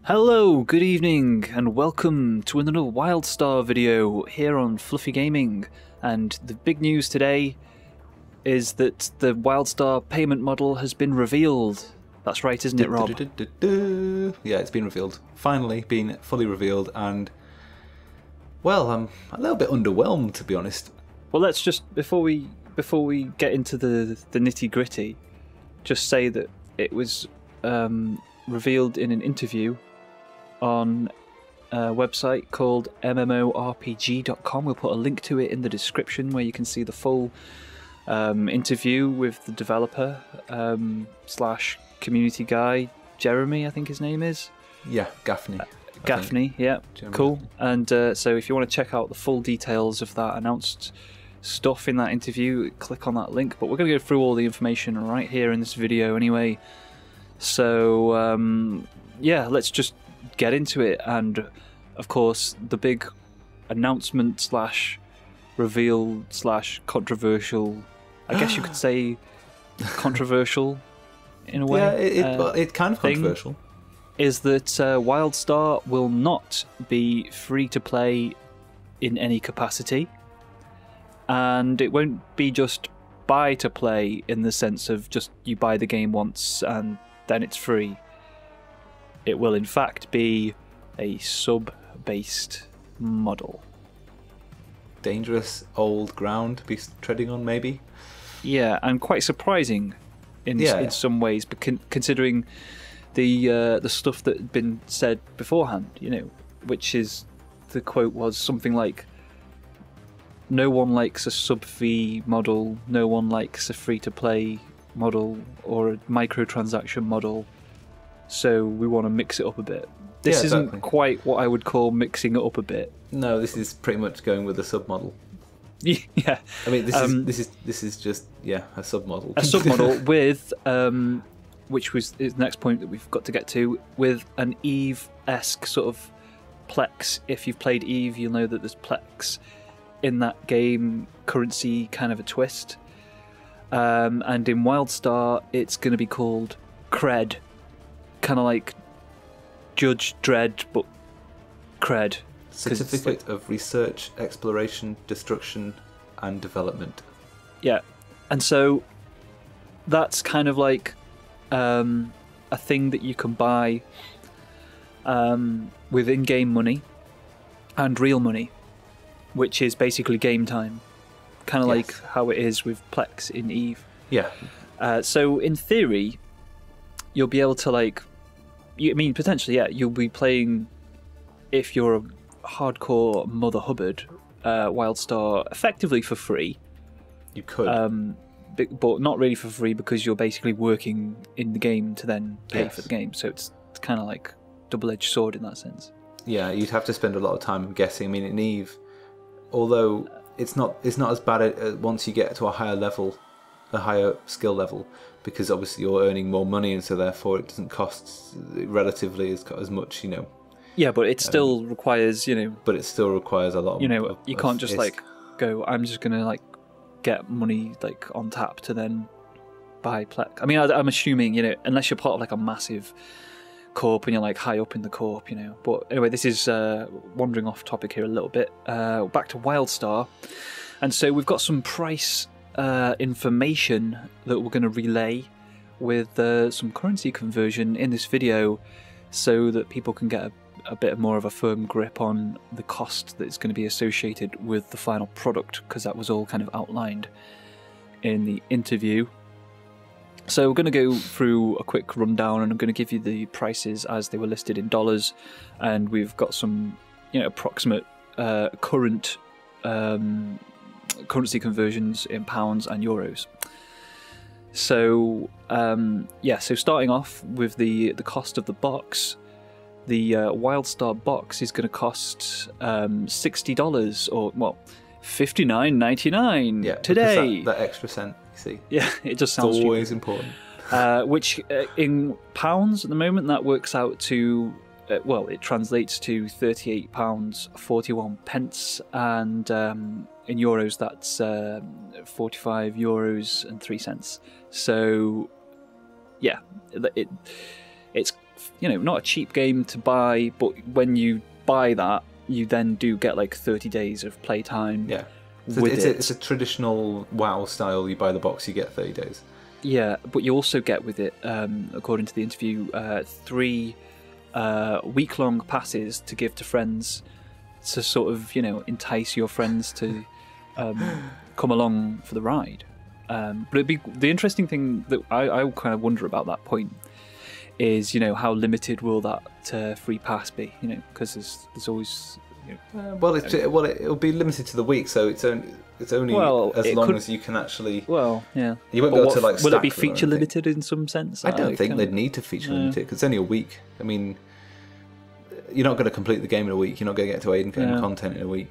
Hello, good evening, and welcome to another WildStar video here on Fluffy Gaming. And the big news today is that the WildStar payment model has been revealed. That's right, isn't it, Rob? Yeah, it's been revealed. Finally been fully revealed, and well, I'm a little bit underwhelmed, to be honest. Well, let's just before we get into the nitty gritty, just say that it was revealed in an interview on a website called mmorpg.com. We'll put a link to it in the description where you can see the full interview with the developer slash community guy, Jeremy, I think his name is. Yeah, Gaffney. Gaffney, yeah, Jeremy. Cool. And so if you want to check out the full details of that announced stuff in that interview, click on that link. But we're going to go through all the information right here in this video anyway. So yeah, let's just get into it. And of course, the big announcement slash reveal slash controversial, I guess you could say controversial in a way. Yeah, it's kind of controversial. Is that WildStar will not be free to play in any capacity, and it won't be just buy to play in the sense of just you buy the game once and then it's free. It will in fact be a sub-based model. Dangerous old ground to be treading on, maybe. Yeah, and quite surprising in some ways, but considering the stuff that had been said beforehand, you know, which is, the quote was something like, no one likes a sub-fee model, no one likes a free-to-play model or a microtransaction model, so we want to mix it up a bit. This isn't quite what I would call mixing it up a bit. No, this is pretty much going with a sub-model. Yeah. I mean, this is just a sub-model. A sub-model with which was the next point that we've got to get to, with an Eve-esque sort of Plex. If you've played Eve, you'll know that there's Plex in that game currency kind of a twist. And in WildStar, it's going to be called Cred, kind of like Judge Dredd, but Cred. Certificate of Research, Exploration, Destruction, and Development. Yeah, and so that's kind of like a thing that you can buy with in-game money and real money, which is basically game time, kind of like how it is with Plex in Eve. Yeah. So in theory, you'll be able to potentially, you'll be playing, if you're a hardcore Mother Hubbard, WildStar effectively for free. You could. But not really for free, because you're basically working in the game to then pay for the game. So it's kind of like double-edged sword in that sense. Yeah, you'd have to spend a lot of time guessing. I mean, in Eve, although it's not as bad once you get to a higher level, a higher skill level, because obviously you're earning more money, and so therefore it doesn't cost relatively as much, you know. Yeah, but it still requires, you know. But it still requires a lot. You know, you can't just go, I'm just gonna get money on tap to then buy Plex. I mean, I'm assuming, you know, unless you're part of a massive corp and you're high up in the corp, you know. But anyway, this is wandering off topic here a little bit. Back to WildStar, and so we've got some price information that we're going to relay with some currency conversion in this video, so that people can get a bit more of a firm grip on the cost that's going to be associated with the final product, because that was all kind of outlined in the interview. So we're going to go through a quick rundown, and I'm going to give you the prices as they were listed in dollars, and we've got some, you know, approximate current currency conversions in pounds and euros. So so starting off with the cost of the box. The WildStar box is going to cost $60, or $59.99 today. That extra cent, you see. Yeah, it just sounds always important. Which in pounds at the moment, that works out to it translates to £38.41, and in euros that's €45.03. So yeah, it's not a cheap game to buy, but when you buy that, you then do get like 30 days of playtime. Yeah. So it's a traditional WoW style. You buy the box, you get 30 days. Yeah, but you also get with it, according to the interview, 3 week-long passes to give to friends to sort of, entice your friends to come along for the ride. But it'd be the interesting thing that I kind of wonder about that point is, how limited will that free pass be? Because there's always. It'll be limited to the week, so it's only as long as you can actually. Well, yeah. You won't be able to like. Will it be feature limited in some sense? I don't think they'd need to feature limit it because it's only a week. I mean, you're not going to complete the game in a week. You're not going to get to end game content in a week.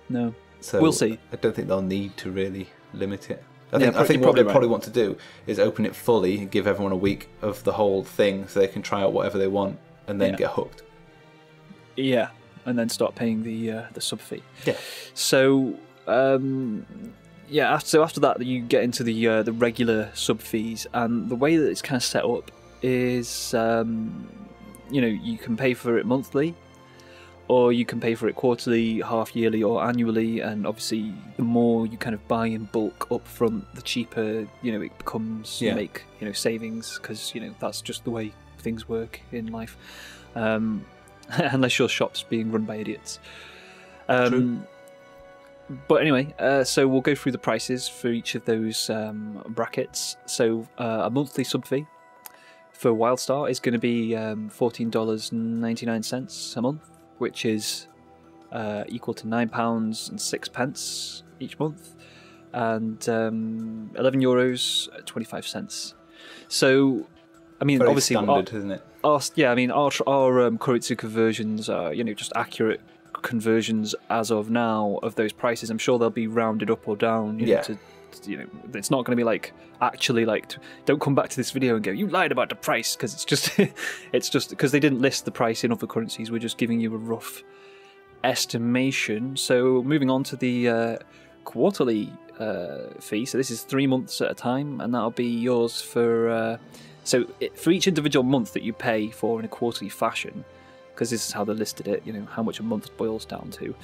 No. So we'll see. I don't think they'll need to really limit it. I think what they probably want to do is open it fully and give everyone a week of the whole thing so they can try out whatever they want and then get hooked. Yeah, and then start paying the sub fee. Yeah. So after that you get into the regular sub fees, and the way that it's kind of set up is you can pay for it monthly, or you can pay for it quarterly, half yearly, or annually. And obviously, the more you kind of buy in bulk up front, the cheaper it becomes. You make savings, because that's just the way things work in life. Unless your shop's being run by idiots. True. But anyway, so we'll go through the prices for each of those brackets. So a monthly sub fee for WildStar is going to be $14.99 a month, which is equal to £9.06 each month, and €11.25. So, I mean, very obviously, standard, isn't it? Our currency conversions are just accurate conversions as of now of those prices. I'm sure they'll be rounded up or down. It's not going to be like actually like don't come back to this video and go you lied about the price, because it's just because they didn't list the price in other currencies. We're just giving you a rough estimation. So moving on to the quarterly fee. So this is 3 months at a time, and that'll be yours for for each individual month that you pay for in a quarterly fashion, because this is how they listed it, how much a month boils down to.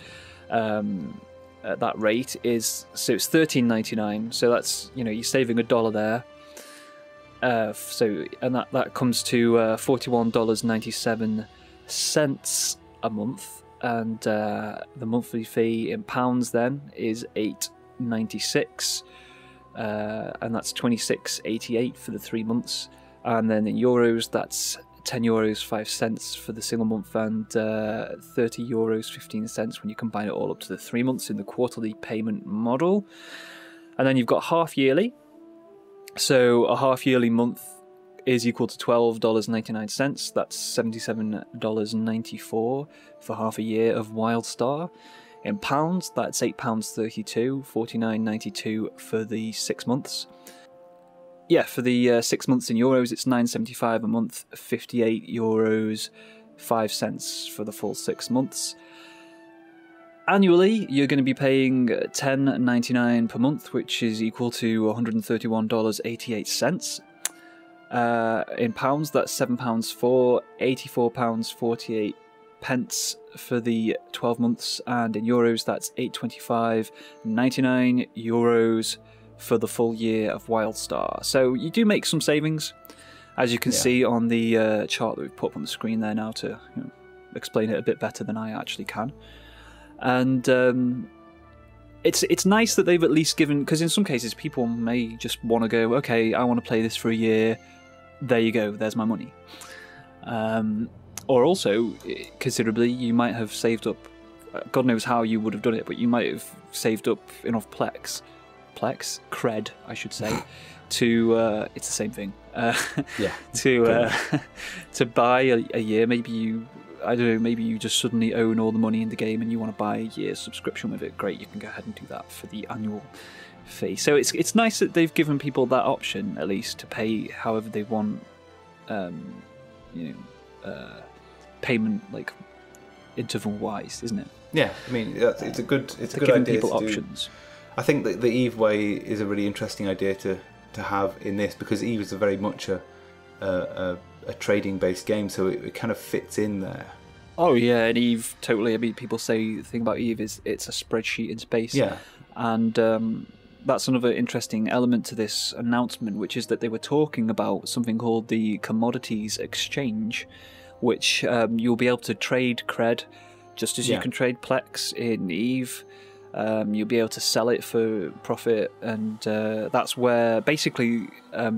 At that rate is, so it's $13.99, so that's, you're saving $1 there. And that comes to $41.97 a month, and the monthly fee in pounds then is $8.96, and that's €26.88 for the 3 months, and then in euros that's €10.05 for the single month, and €30.15 when you combine it all up to the 3 months in the quarterly payment model. And then you've got half yearly. So a half yearly month is equal to $12.99. That's $77.94 for half a year of WildStar. In pounds, that's £8.32, $49.92 for the 6 months. Yeah, for the 6 months in euros, it's €9.75 a month, €58.05 for the full 6 months. Annually, you're going to be paying $10.99 per month, which is equal to $131.88. In pounds, that's £7.04, £84.48 for the 12 months, and in euros, that's €825.99 for the full year of WildStar. So you do make some savings, as you can see on the chart that we've put up on the screen there now to explain it a bit better than I actually can. And it's nice that they've at least given, because in some cases people may just want to go, okay, I want to play this for a year, there you go, there's my money. Or also, considerably, you might have saved up, God knows how you would have done it, but you might have saved up enough Cred, I should say, to it's the same thing. To buy a year. Maybe you just suddenly own all the money in the game and you want to buy a year's subscription with it. Great, you can go ahead and do that for the annual fee. So it's nice that they've given people that option at least to pay however they want. Payment like interval wise, isn't it? Yeah, I mean it's a good idea. People options. I think that the Eve way is a really interesting idea to have in this, because Eve is very much a a trading based game, so it kind of fits in there. Oh yeah, and Eve totally. I mean, people say the thing about Eve is it's a spreadsheet in space. Yeah, and that's another interesting element to this announcement, which is that they were talking about something called the Commodities Exchange, which you'll be able to trade Cred, just as you can trade Plex in Eve. You'll be able to sell it for profit, and that's where basically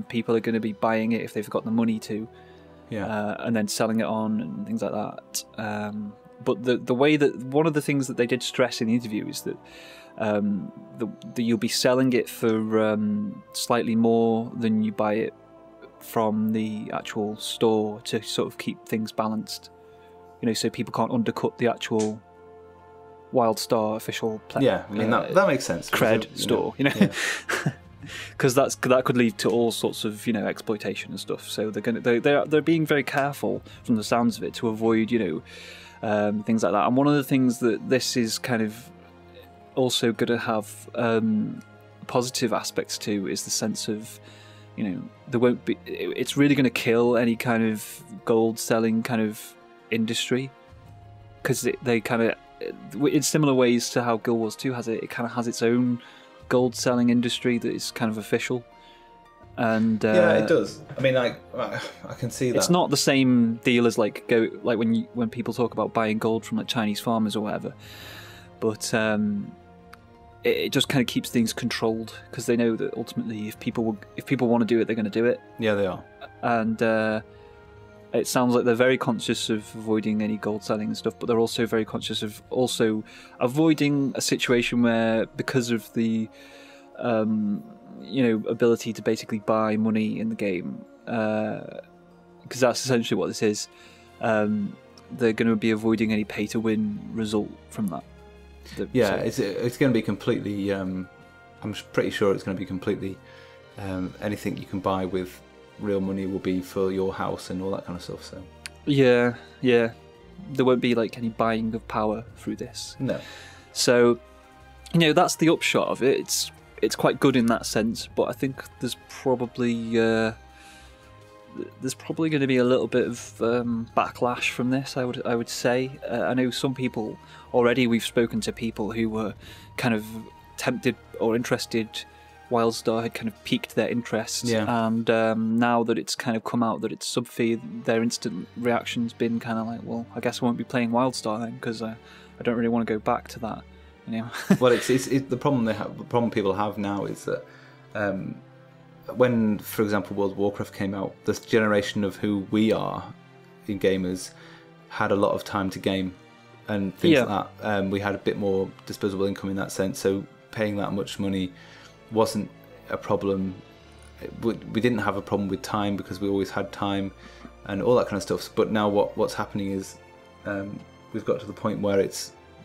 people are going to be buying it if they've got the money to. And then selling it on and things like that. But the way that one of the things that they did stress in the interview is that you'll be selling it for slightly more than you buy it from the actual store to sort of keep things balanced. You know, so people can't undercut the actual WildStar official. Yeah, I mean that makes sense. Cred store, you know. Yeah. Because that could lead to all sorts of exploitation and stuff. So they're being very careful from the sounds of it to avoid things like that. And one of the things that this is kind of also going to have positive aspects to is the sense of there won't be. It's really going to kill any kind of gold selling kind of industry, because they kind of, in similar ways to how Guild Wars 2 has it, it kind of has its own gold selling industry that is kind of official. And yeah, it does. I mean, I can see that it's not the same deal as when people talk about buying gold from Chinese farmers or whatever, but it just kind of keeps things controlled, because they know that ultimately if people want to do it, they're going to do it. Yeah, they are. And it sounds like they're very conscious of avoiding any gold selling and stuff, but they're also very conscious of also avoiding a situation where, because of the ability to basically buy money in the game, because that's essentially what this is, they're going to be avoiding any pay to win result from that. It's going to be completely I'm pretty sure it's going to be completely anything you can buy with real money will be for your house and all that kind of stuff. So yeah, there won't be any buying of power through this. No. So that's the upshot of it. It's quite good in that sense, but I think there's probably going to be a little bit of backlash from this. I would say. I know some people already. We've spoken to people who were kind of tempted or interested. WildStar had kind of piqued their interest, and now that it's kind of come out that it's sub-fee, their instant reaction's been kind of like, well, I guess I won't be playing WildStar then, because I don't really want to go back to that. Well, it's the problem the problem people have now is that when, for example, World of Warcraft came out, this generation of who we are in gamers had a lot of time to game and things like that. We had a bit more disposable income in that sense, so paying that much money wasn't a problem. We didn't have a problem with time, because we always had time and all that kind of stuff. But now what's happening is we've got to the point where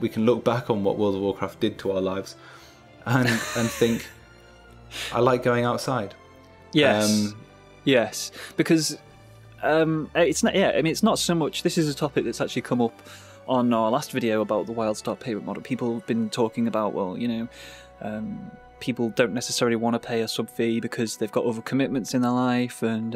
we can look back on what World of Warcraft did to our lives and think, I like going outside. Yes, yes, because it's not. Yeah, I mean, it's not so much. This is a topic that's actually come up on our last video about the WildStar payment model. People have been talking about, well, people don't necessarily want to pay a sub fee because they've got other commitments in their life and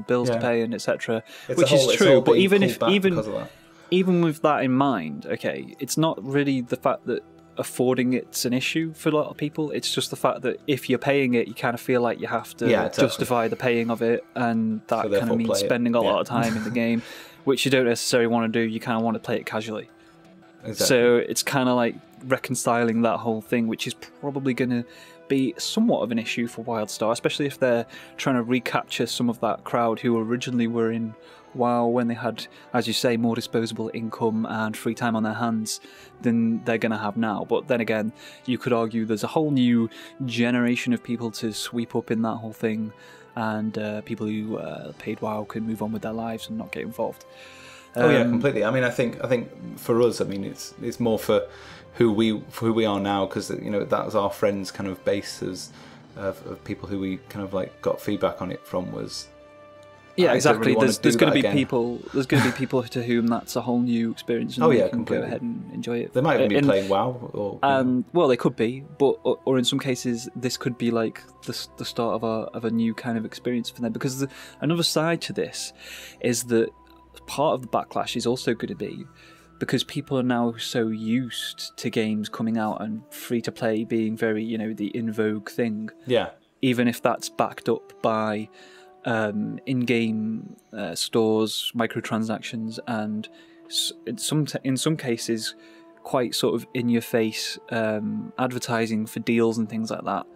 bills to pay and etc. Which is true, but even with that in mind, okay, it's not really the fact that affording it's an issue for a lot of people. It's just the fact that if you're paying it, you kind of feel like you have to justify the paying of it, and that kind of means spending a lot of time in the game, which you don't necessarily want to do. You kind of want to play it casually. Exactly. So it's kind of like reconciling that whole thing, which is probably going to be somewhat of an issue for WildStar, especially if they're trying to recapture some of that crowd who originally were in WoW when they had, as you say, more disposable income and free time on their hands than they're going to have now. But then again, you could argue there's a whole new generation of people to sweep up in that whole thing, and people who paid WoW can move on with their lives and not get involved. Oh yeah, completely. I mean, I think for us, I mean, it's more for who we are now, because that was our friends' kind of base of people who we kind of got feedback on it from, was Yeah, exactly. Really there's going to be again. people. There's going to be people to whom that's a whole new experience, and they can go ahead and enjoy it. They might even be playing WoW, or well, they could be, but or in some cases, this could be like the start of a new kind of experience for them. Because another side to this is that part of the backlash is also going to be because people are now so used to games coming out and free to play being very, the in vogue thing. Yeah. Even if that's backed up by in-game stores, microtransactions, and in some cases quite sort of in-your-face advertising for deals and things like that,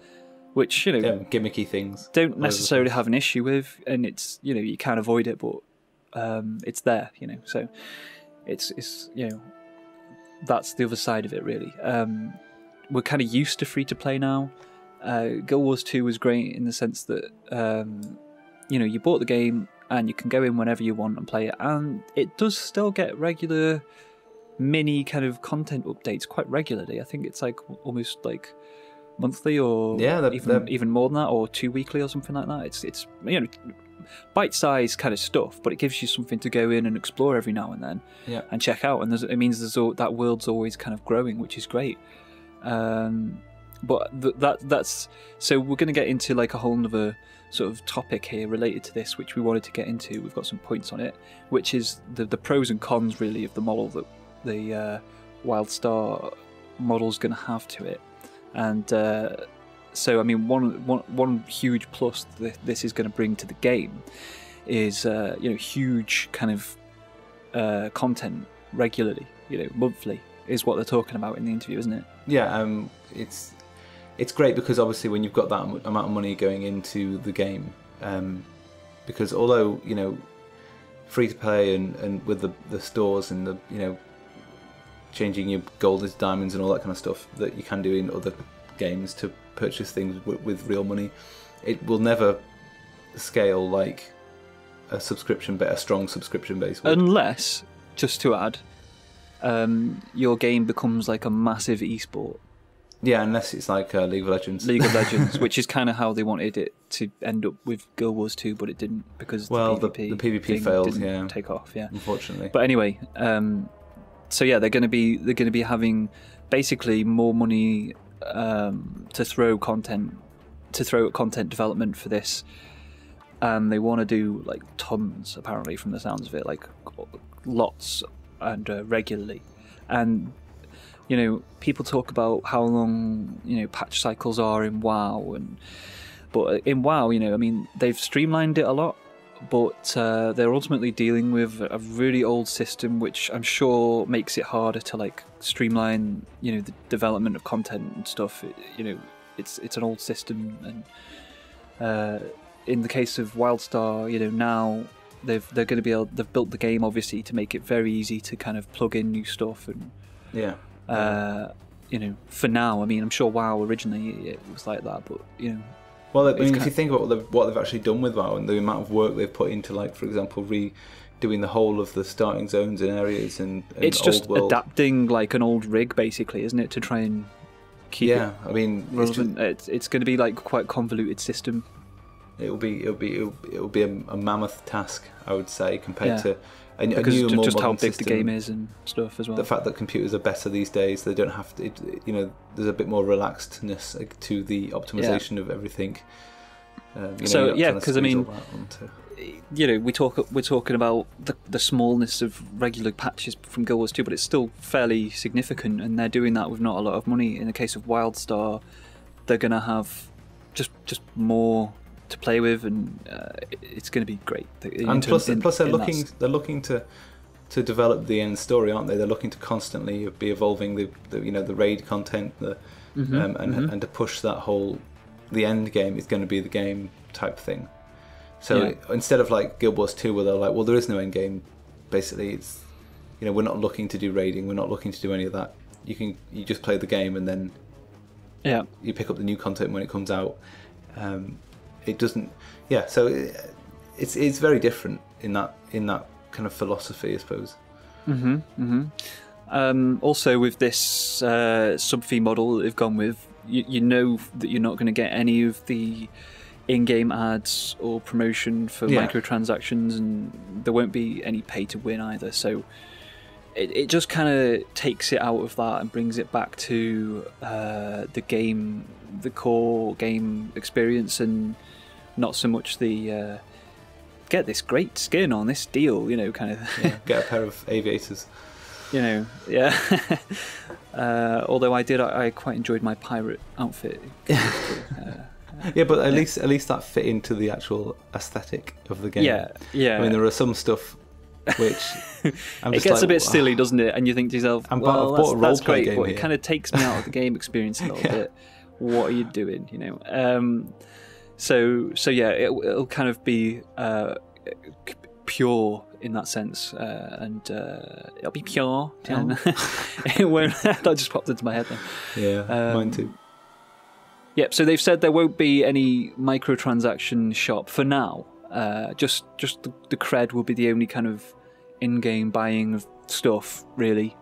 which gimmicky things don't necessarily have an issue with, and it's you can't avoid it, but it's there, so it's that's the other side of it, really. We're kind of used to free-to-play now. Guild Wars 2 was great in the sense that you bought the game and you can go in whenever you want and play it, and it does still get regular mini kind of content updates quite regularly. I think it's like almost like monthly, or even more than that, or 2 weekly or something like that. It's bite-sized kind of stuff, but it gives you something to go in and explore every now and then and check out, and it means that world's always kind of growing, which is great. But that's so we're going to get into like a whole other sort of topic here related to this, which we wanted to get into. We've got some points on it, which is the pros and cons really of the model that the WildStar model is going to have to it. And so I mean, one huge plus this is going to bring to the game is huge kind of content regularly, monthly is what they're talking about in the interview, isn't it? Yeah, it's great because obviously when you've got that amount of money going into the game, because although free to play and with the stores and the changing your gold into diamonds and all that kind of stuff that you can do in other games to purchase things with real money, it will never scale like a strong subscription base would. Unless, just to add, your game becomes like a massive esport. Yeah, unless it's like League of Legends. League of Legends, which is kind of how they wanted it to end up with Guild Wars 2, but it didn't, because the PvP failed, didn't take off. Yeah, unfortunately. But anyway, so yeah, they're going to be having basically more money to throw at content development for this, and they want to do like tons, apparently, from the sounds of it, like lots and regularly. And people talk about how long patch cycles are in WoW, but in WoW, I mean, they've streamlined it a lot, but they're ultimately dealing with a really old system, which I'm sure makes it harder to like streamline the development of content and stuff. It's an old system, and in the case of WildStar, now they've built the game obviously to make it very easy to kind of plug in new stuff, and for now, I mean, I'm sure WoW originally it was like that, but well, I mean, if you think about what they've actually done with WoW and the amount of work they've put into, like, for example, redoing the whole of the starting zones and areas and it's just old world. Adapting like an old rig, basically, isn't it, to try and keep it I mean, relevant. It's going to be like quite a convoluted system. It'll be a mammoth task, I would say, compared to a because new, more just how modern big system. the game is and stuff as well. The fact that computers are better these days, they don't have to. There's a bit more relaxedness to the optimization of everything. Because I mean, we're talking about the smallness of regular patches from Guild Wars 2, but it's still fairly significant, and they're doing that with not a lot of money. In the case of WildStar, they're going to have just more to play with, and it's going to be great. And plus they're looking to develop the end story, aren't they? They're looking to constantly be evolving the raid content, and to push that whole. The end game is going to be the game type thing. So instead of like Guild Wars 2, where they're like, well, there is no end game. Basically, it's we're not looking to do raiding. We're not looking to do any of that. You just play the game, and then you pick up the new content when it comes out. It doesn't. Yeah, so it's very different in that kind of philosophy, I suppose. Also, with this sub fee model that they've gone with, you know that you're not going to get any of the in-game ads or promotion for microtransactions, and there won't be any pay to win either. So it just kind of takes it out of that and brings it back to the core game experience, and not so much the get this great skin on this deal, kind of. Yeah, get a pair of aviators. Yeah. Although I quite enjoyed my pirate outfit. Yeah, but at least that fit into the actual aesthetic of the game. Yeah. I mean, there are some stuff which it gets a bit silly, doesn't it? And you think to yourself, well, that's great, but it kind of takes me out of the game experience a little bit. What are you doing? So yeah, it'll kind of be pure in that sense, and it'll be pure. And it won't. That just popped into my head then. Yeah, mine too. Yep. So they've said there won't be any microtransaction shop for now. Just the cred will be the only kind of in-game buying of stuff, really.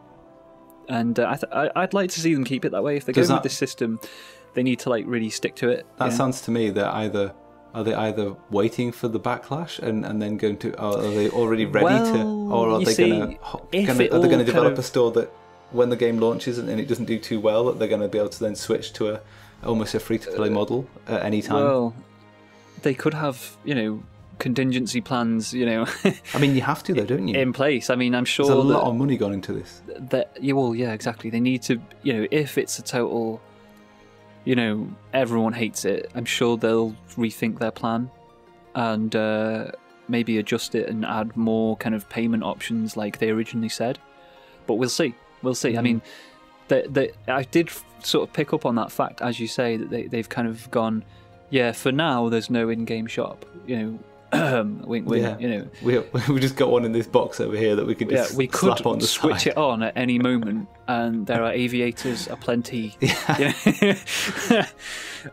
And I'd like to see them keep it that way. If they're going with this system, they need to really stick to it. That sounds to me that are they either waiting for the backlash and then going to, or are they already ready to, or are they going to develop a store that when the game launches and it doesn't do too well, that they're going to be able to then switch to almost a free-to-play model at any time? Well, they could have, contingency plans, I mean, you have to, though, don't you? In place. I mean, I'm sure there's a lot of money gone into this. Yeah, exactly. They need to, if it's a total, everyone hates it, I'm sure they'll rethink their plan and maybe adjust it and add more kind of payment options like they originally said. But we'll see. Mm-hmm. I mean, I did sort of pick up on that fact, as you say, that they've kind of gone, for now there's no in-game shop, wink, wink, we just got one in this box over here that we could just we could slap on the switch side. It on at any moment, and there are aviators aplenty. But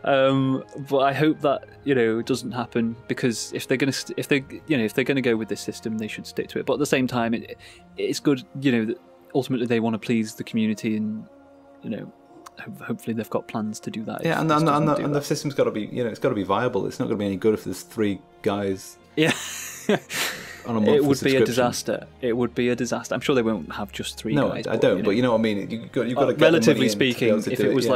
I hope that it doesn't happen, because if they're gonna go with this system, they should stick to it. But at the same time, it's good, that ultimately they want to please the community, and hopefully they've got plans to do that. Yeah, and the system's got to be, it's got to be viable. It's not going to be any good if there's 3 guys. Yeah. On a monthly it would be a disaster. It would be a disaster. I'm sure they won't have just 3 guys. No, I don't. But you know what I mean. You've got to get relatively speaking, if it was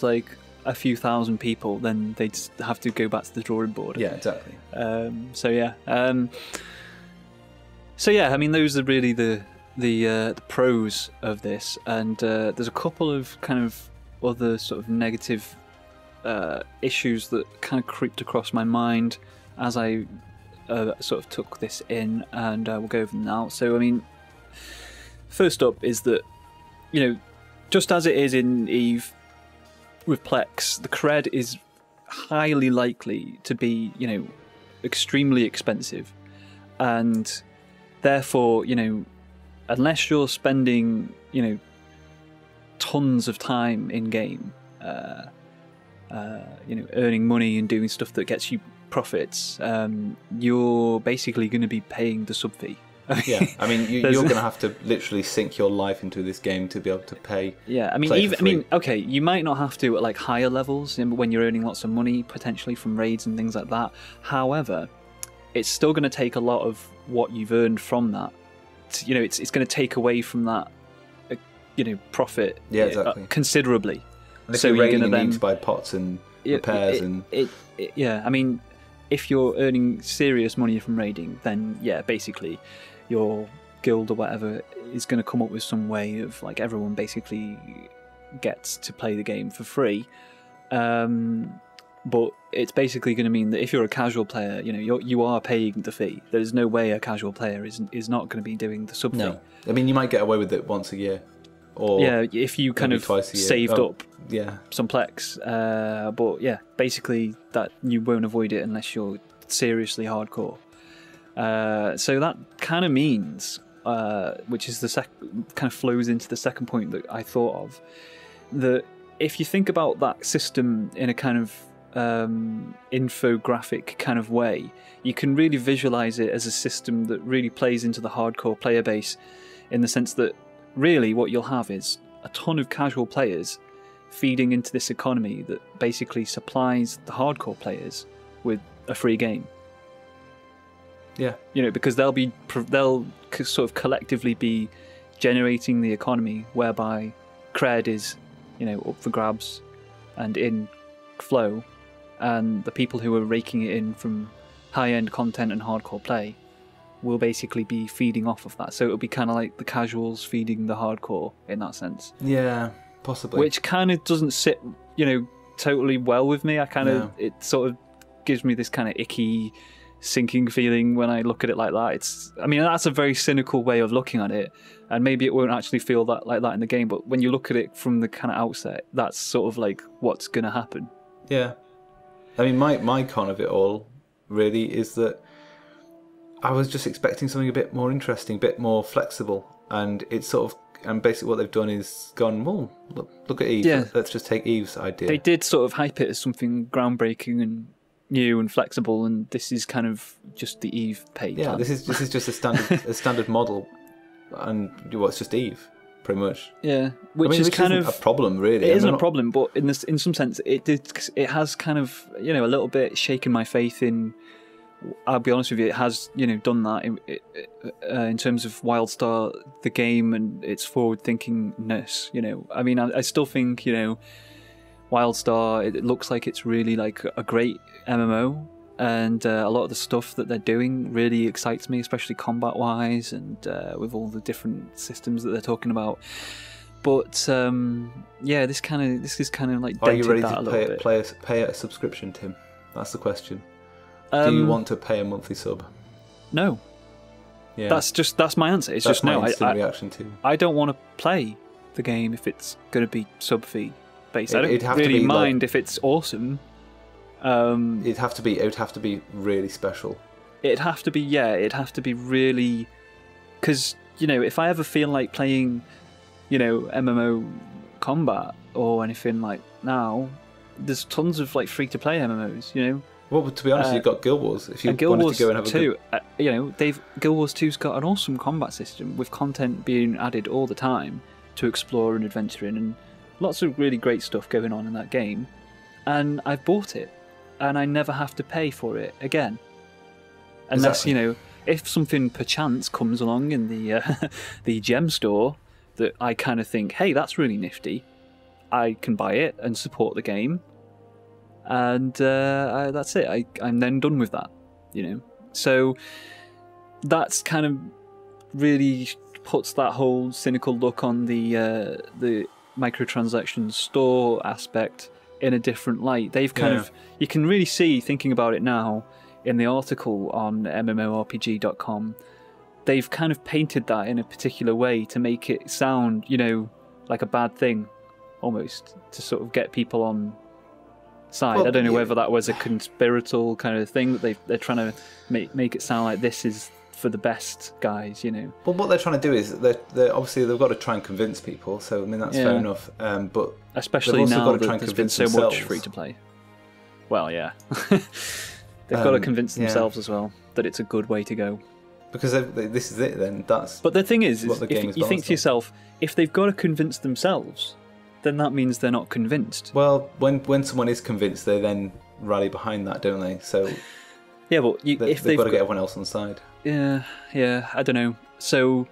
like a few thousand people, then they'd have to go back to the drawing board. Yeah, exactly. So yeah. I mean, those are really the pros of this, and there's a couple of kind of other sort of negative issues that kind of creeped across my mind as I sort of took this in, and we'll go over them now. So, I mean, first up is that, just as it is in EVE with Plex, the Cred is highly likely to be, extremely expensive, and therefore, unless you're spending, tons of time in game, earning money and doing stuff that gets you profits, you're basically going to be paying the sub fee. Yeah, I mean, you're going to have to literally sink your life into this game to be able to pay. Yeah, I mean, okay, you might not have to at higher levels when you're earning lots of money potentially from raids and things like that. However, it's still going to take a lot of what you've earned from that. It's going to take away from that, profit. Yeah, exactly. Considerably. And if you're raiding, you need to buy pots and repairs yeah, I mean, if you're earning serious money from raiding, then yeah, basically, your guild or whatever is going to come up with some way of everyone basically gets to play the game for free. But it's basically going to mean that if you're a casual player, you are paying the fee. There's no way a casual player is not going to be doing the sub fee. No, I mean, you might get away with it once a year, or if you kind of saved up some Plex. But yeah, basically that you won't avoid it unless you're seriously hardcore. So that kind of means, which is kind of flows into the second point that I thought of, that if you think about that system in a kind of infographic kind of way, you can really visualize it as a system that really plays into the hardcore player base, in the sense that really what you'll have is a ton of casual players feeding into this economy that basically supplies the hardcore players with a free game. Yeah. You know, because they'll sort of collectively be generating the economy whereby Cred is, you know, up for grabs and in flow, and the people who are raking it in from high-end content and hardcore play will basically be feeding off of that. So it'll be kind of like the casuals feeding the hardcore in that sense. Yeah, possibly. Which kind of doesn't sit, you know, totally well with me. It sort of gives me this kind of icky, sinking feeling when I look at it like that. I mean, that's a very cynical way of looking at it, and maybe it won't actually feel like that in the game, but when you look at it from the kind of outset, that's sort of like what's going to happen. Yeah. I mean, my con of it all really is that I was just expecting something a bit more interesting, a bit more flexible, and it's sort of, and basically what they've done is gone, well, look at Eve. Yeah. Let's just take Eve's idea. They did sort of hype it as something groundbreaking and new and flexible, and this is kind of just the Eve page. Yeah, this is just a standard model, and it's just Eve, pretty much. Yeah, which is kind of a problem, really. It isn't a problem, but in some sense, it has kind of, you know, a little bit shaken my faith in. I'll be honest with you, it has, you know, done that in terms of WildStar, the game, and its forward-thinkingness. You know, I mean, I still think, you know, WildStar, it looks like it's really like a great MMO, and a lot of the stuff that they're doing really excites me, especially combat-wise, and with all the different systems that they're talking about. But yeah, this is kind of like dented. Are you ready that to pay a subscription, Tim? That's the question. Do you want to pay a monthly sub? No. Yeah. That's my answer. It's that's just no. my instant reaction too. I don't want to play the game if it's going to be sub fee based. I It'd don't have to really be mind if it's awesome. It would have to be really special. It'd have to be really, because, you know, if I ever feel like playing, you know, MMO combat or anything like now, there's tons of like free to play MMOs, you know. Well, to be honest, you've got Guild Wars. If you Guild wanted Wars to go and have 2, you know, Guild Wars 2's got an awesome combat system with content being added all the time to explore and adventure in, and lots of really great stuff going on in that game. And I've bought it, and I never have to pay for it again, unless you know, if something perchance comes along in the the gem store that I kind of think, hey, that's really nifty, I can buy it and support the game. And that's it. I'm then done with that, you know. So that's kind of really puts that whole cynical look on the microtransaction store aspect in a different light. They've kind of, you can really see, thinking about it now, in the article on MMORPG.com, they've kind of painted that in a particular way to make it sound, you know, like a bad thing, almost, to sort of get people on side. Well, I don't know whether that was a conspiratorial kind of thing that they're trying to make it sound like this is for the best guys, you know. Well, what they're trying to do is they're obviously they've got to try and convince people. So I mean that's fair enough. But especially now that there's been so much free to play. Well, yeah, they've got to convince themselves as well that it's a good way to go. Because this is it. Then that's. But the thing is if you think to yourself, if they've got to convince themselves, then that means they're not convinced. Well, when someone is convinced, they then rally behind that, don't they? So yeah, but if they've got to get everyone else on side. Yeah, I don't know. So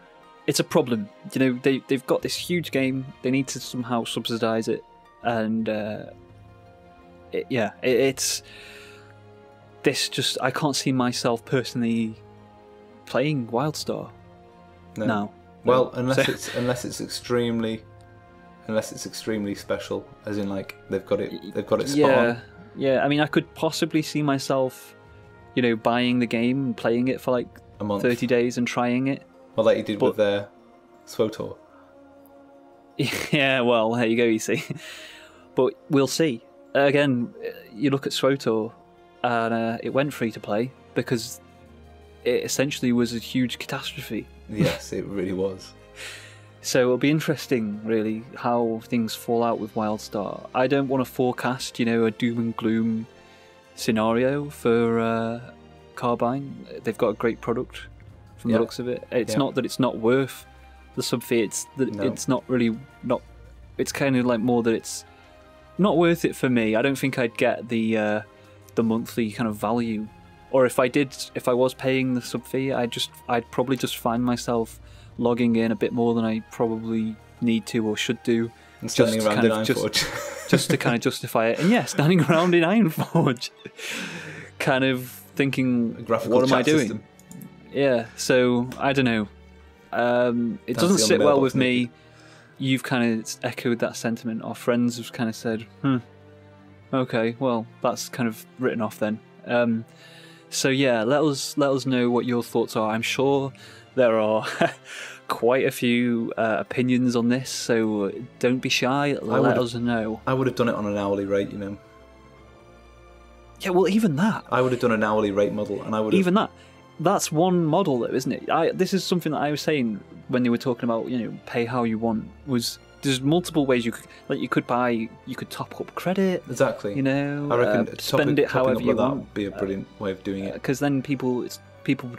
it's a problem. You know, they've got this huge game. They need to somehow subsidize it, and it's this. Just I can't see myself personally playing WildStar. No. Well, unless it's extremely special, as in like they've got it spot on. Yeah. I mean, I could possibly see myself, you know, buying the game and playing it for like a month, 30 days, and trying it. Well, like you did with their SWOTOR. Yeah, well, there you go. You see, but we'll see. Again, you look at SWOTOR, and it went free to play because it essentially was a huge catastrophe. Yes, it really was. So it'll be interesting, really, how things fall out with WildStar. I don't want to forecast, you know, a doom and gloom scenario for Carbine. They've got a great product from the looks of it. It's not that it's not worth the sub fee. It's that it's not really not. It's kind of like more that it's not worth it for me. I don't think I'd get the the monthly kind of value. Or if I was paying the sub fee, I'd probably just find myself logging in a bit more than I probably need to or should do. And standing around in Ironforge. Just to kind of justify it. And yeah, standing around in Ironforge. Kind of thinking, what am I doing? System. Yeah, so I don't know. It doesn't sit well with me. You've kind of echoed that sentiment. Our friends have kind of said, okay, well, that's kind of written off then. So yeah, let us know what your thoughts are. I'm sure there are quite a few opinions on this, so don't be shy. Let us know. I would have done it on an hourly rate, you know. Yeah, well, even that. I would have done an hourly rate model, and I would have... Even that. That's one model, though, isn't it? This is something that I was saying when they were talking about, you know, pay how you want. There's multiple ways you could top up credit. Exactly. You know, I reckon spend it however you want. Would be a brilliant way of doing it. Because then people would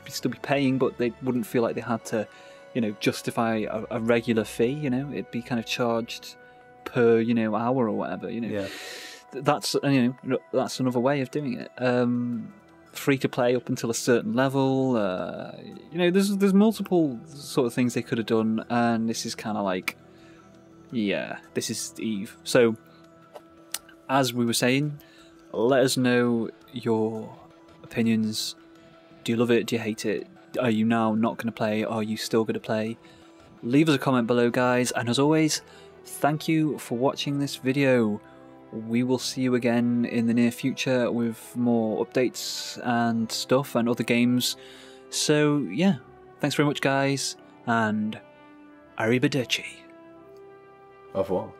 still be paying, but they wouldn't feel like they had to, you know, justify a regular fee. You know, it'd be kind of charged per, you know, hour or whatever. You know, yeah. That's another way of doing it. Free to play up until a certain level. You know, there's multiple sort of things they could have done, and this is kind of like, yeah, this is Eve. So, as we were saying, let us know your opinions. Do you love it? Do you hate it? Are you now not going to play? Are you still going to play? Leave us a comment below, guys. And as always, thank you for watching this video. We will see you again in the near future with more updates and stuff and other games. So, yeah, thanks very much, guys, and arrivederci. Au revoir.